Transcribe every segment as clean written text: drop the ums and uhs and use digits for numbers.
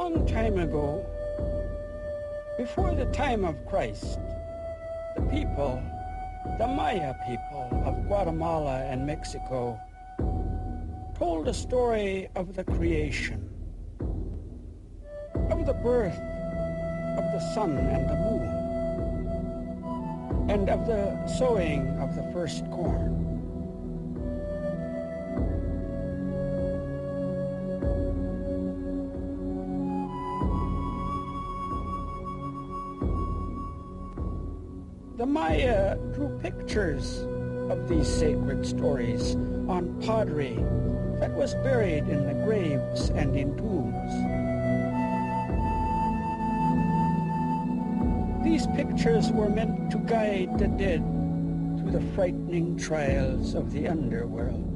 long time ago, before the time of Christ, the people, the Maya people of Guatemala and Mexico, told a story of the creation, of the birth of the sun and the moon, and of the sowing of the first corn. The Maya drew pictures of these sacred stories on pottery that was buried in the graves and in tombs. These pictures were meant to guide the dead through the frightening trials of the underworld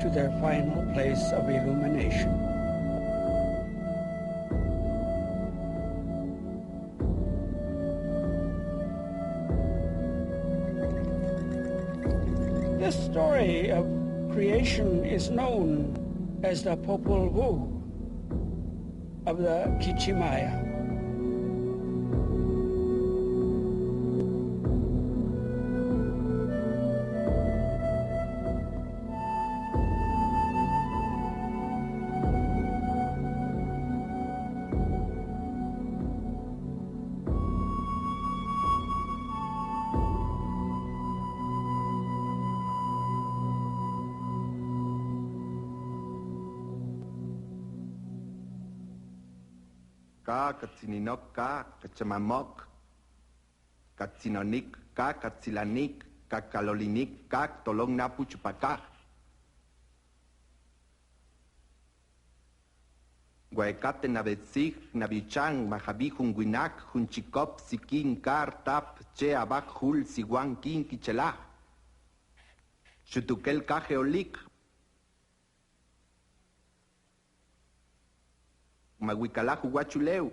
to their final place of illumination. This story of creation is known as the Popol Vuh of the Kichimaya. Ka katsinok ka kachamamok katsinonik ka katsilanik ka kalolinik ka tolong napu chupaka guaecate navetsig navichang mahabijun guinak junchikop sikin kar tap che abak hul siguan kin kichela chutukel ka geolik Maguicalaju guachuleu,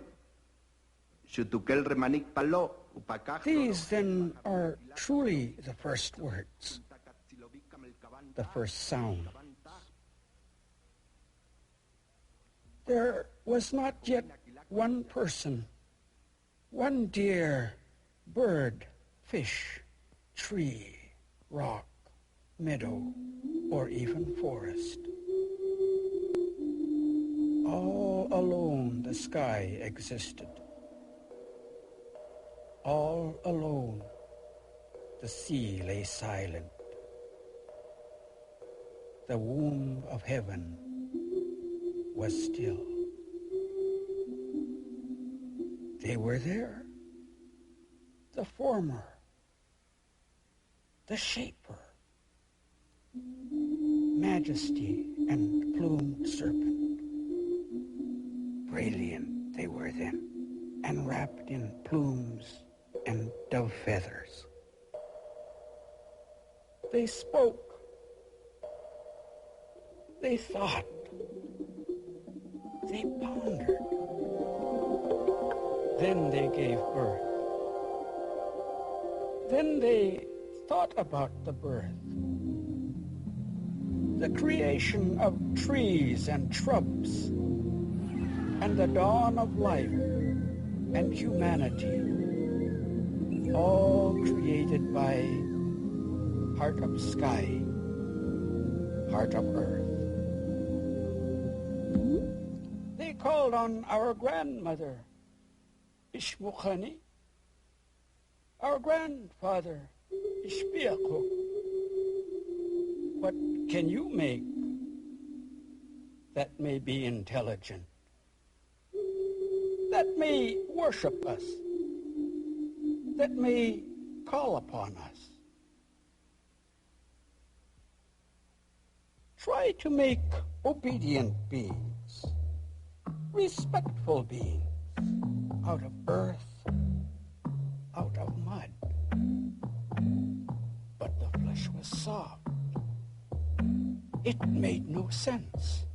Chutukel remanik palo, upacaj. These then are truly the first words, the first sounds. There was not yet one person, one deer, bird, fish, tree, rock, meadow, or even forest. All alone the sky existed. All alone the sea lay silent. The womb of heaven was still. They were there, the former, the shaper, majesty and plumed serpent. Brilliant they were then, and wrapped in plumes and dove feathers. They spoke. They thought. They pondered. Then they gave birth. Then they thought about the birth, the creation of trees and shrubs, and the dawn of life and humanity, all created by heart of sky, heart of earth. They called on our grandmother, Ishmukhani, our grandfather, Ishbiakuk. What can you make that may be intelligent, that may worship us, that may call upon us? Try to make obedient beings, respectful beings, out of earth, out of mud. But the flesh was soft. It made no sense.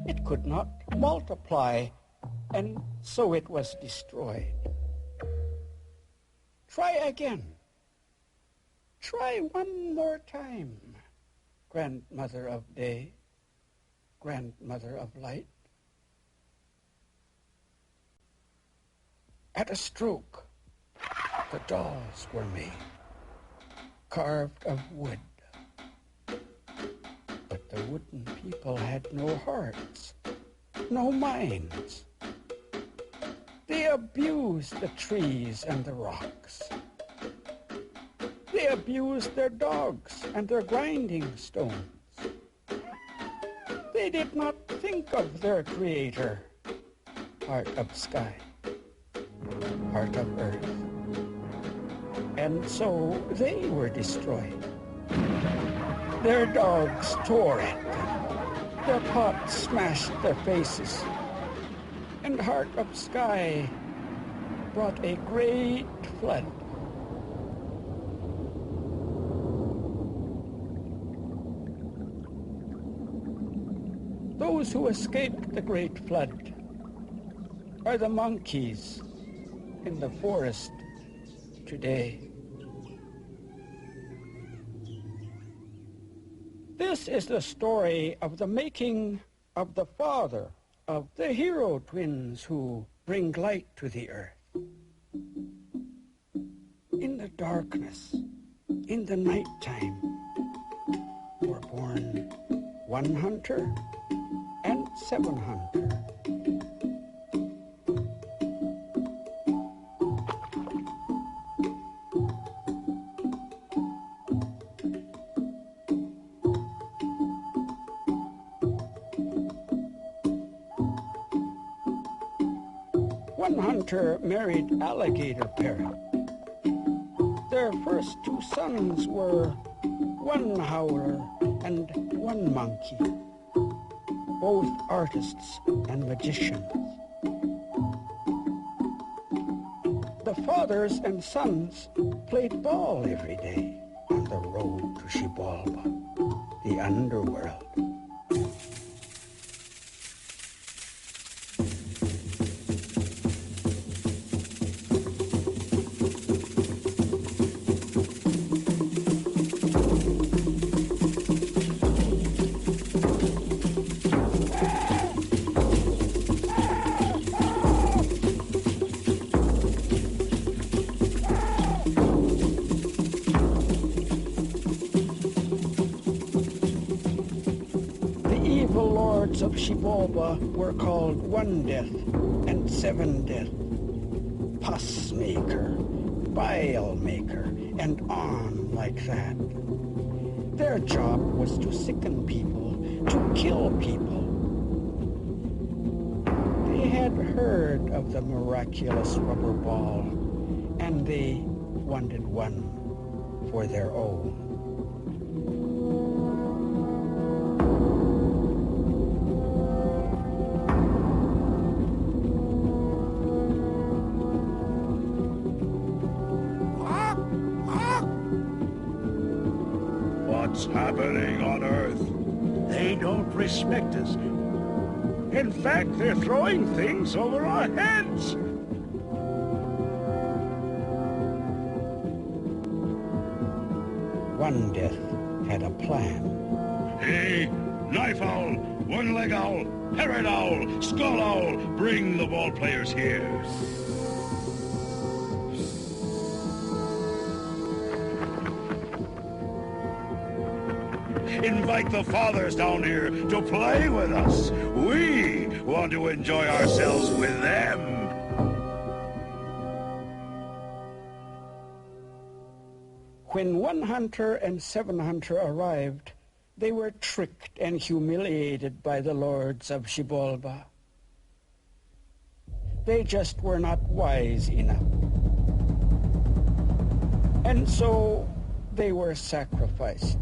It could not multiply, and so it was destroyed. Try again. Try one more time, grandmother of day, grandmother of light. At a stroke, the dolls were made, carved of wood. But the wooden people had no hearts, no minds. They abused the trees and the rocks. They abused their dogs and their grinding stones. They did not think of their Creator, heart of sky, heart of earth. And so they were destroyed. Their dogs tore at them. Their pots smashed their faces. And heart of sky brought a great flood. Those who escaped the great flood are the monkeys in the forest today. This is the story of the making of the father of the hero twins who bring light to the earth. In the darkness, in the nighttime, were born one hunter and seven hunter. One hunter married alligator parrot. Their first two sons were one howler and one monkey, both artists and magicians. The fathers and sons played ball every day on the road to Xibalba, the underworld. Of Xibalba were called One Death and Seven Death, Pus Maker, Bile Maker, and on like that. Their job was to sicken people, to kill people. They had heard of the miraculous rubber ball, and they wanted one for their own. What's happening on Earth? They don't respect us. In fact, they're throwing things over our heads. One Death had a plan. Hey, knife owl, one-leg owl, parrot owl, skull owl, bring the ball players here. Invite the fathers down here to play with us. We want to enjoy ourselves with them. When One Hunter and Seven Hunter arrived, they were tricked and humiliated by the lords of Xibalba. They just were not wise enough. And so they were sacrificed.